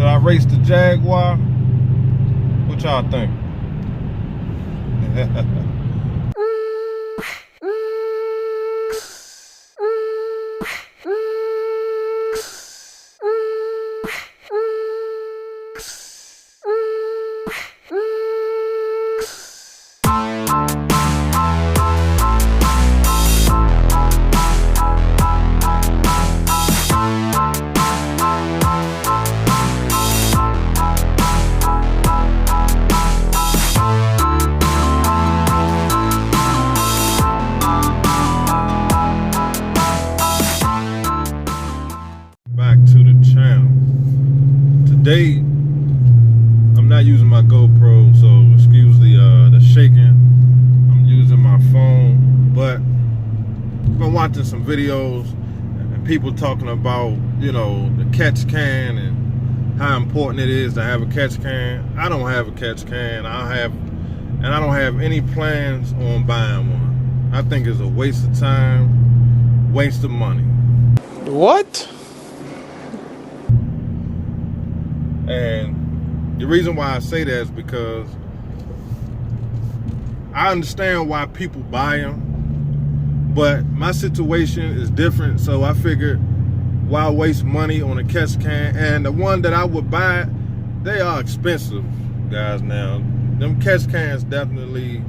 Should I race the Jaguar? What y'all think? Back to the channel. Today, I'm not using my GoPro, so excuse the shaking. I'm using my phone, but I've been watching some videos and people talking about, you know, the catch can and how important it is to have a catch can. I don't have a catch can. I don't have any plans on buying one. I think it's a waste of time, waste of money. What? And the reason why I say that is because I understand why people buy them, but my situation is different. So I figured, why waste money on a catch can? And the one that I would buy, they are expensive, guys. Now, them catch cans definitely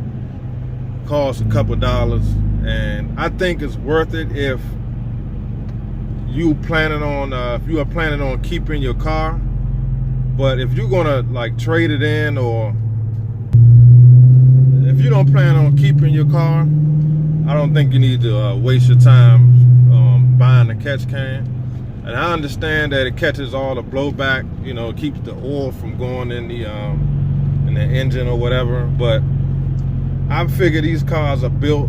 cost a couple dollars, and I think it's worth it if you are planning on keeping your car. But if you're gonna like trade it in, or if you don't plan on keeping your car, I don't think you need to waste your time buying a catch can. And I understand that it catches all the blowback, you know, it keeps the oil from going in the engine or whatever. But I figure these cars are built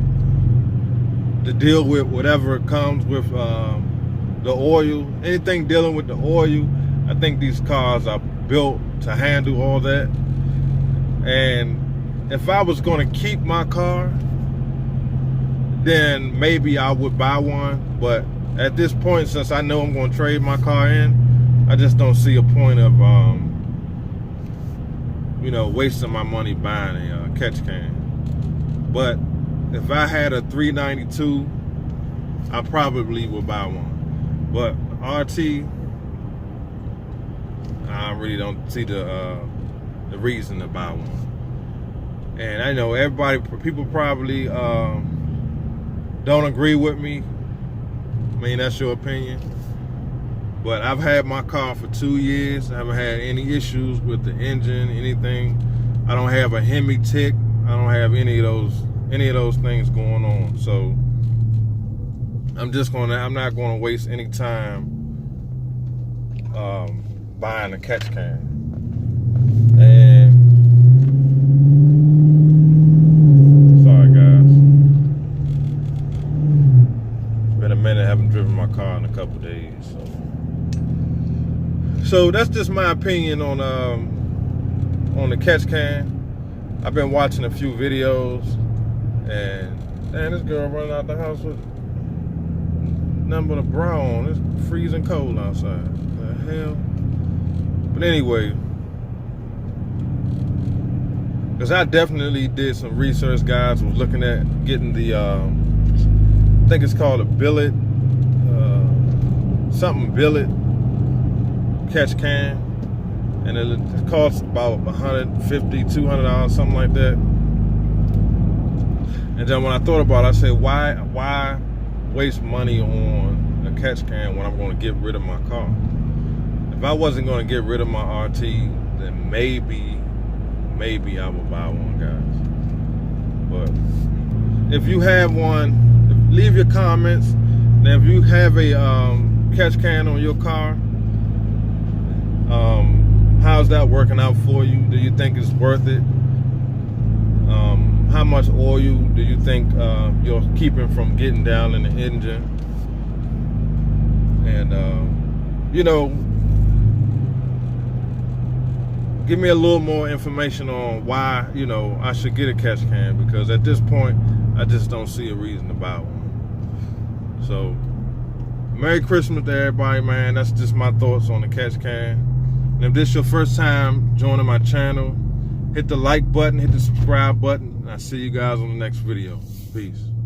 to deal with whatever comes with the oil. Anything dealing with the oil, I think these cars are built to handle all that. And if I was going to keep my car, then maybe I would buy one. But at this point, since I know I'm going to trade my car in, I just don't see a point of you know, wasting my money buying a catch can. But if I had a 392, I probably would buy one. But RT, I really don't see the reason to buy one. And I know people probably don't agree with me. I mean, that's your opinion. But I've had my car for 2 years. I haven't had any issues with the engine, anything. I don't have a Hemi tick. I don't have any of those things going on. So I'm not gonna waste any time buying a catch can. And sorry guys, it's been a minute. I haven't driven my car in a couple days, so that's just my opinion on the catch can. I've been watching a few videos, and this girl running out the house with nothing but a bra on. It's freezing cold outside. The hell? But anyway, because I definitely did some research, guys. Was looking at getting the I think it's called a billet, something billet catch can, and it costs about $150, $200, something like that. And then when I thought about it, I said, why waste money on a catch can when I'm going to get rid of my car? If I wasn't going to get rid of my RT, then maybe I would buy one, guys. But if you have one, leave your comments. Now, if you have a catch can on your car, how's that working out for you? Do you think it's worth it? How much oil do you think you're keeping from getting down in the engine? And you know, give me a little more information on why, you know, I should get a catch can, because at this point I just don't see a reason to buy one. So Merry Christmas to everybody, man. That's just my thoughts on the catch can. And if this is your first time joining my channel, hit the like button, hit the subscribe button, and I'll see you guys on the next video. Peace.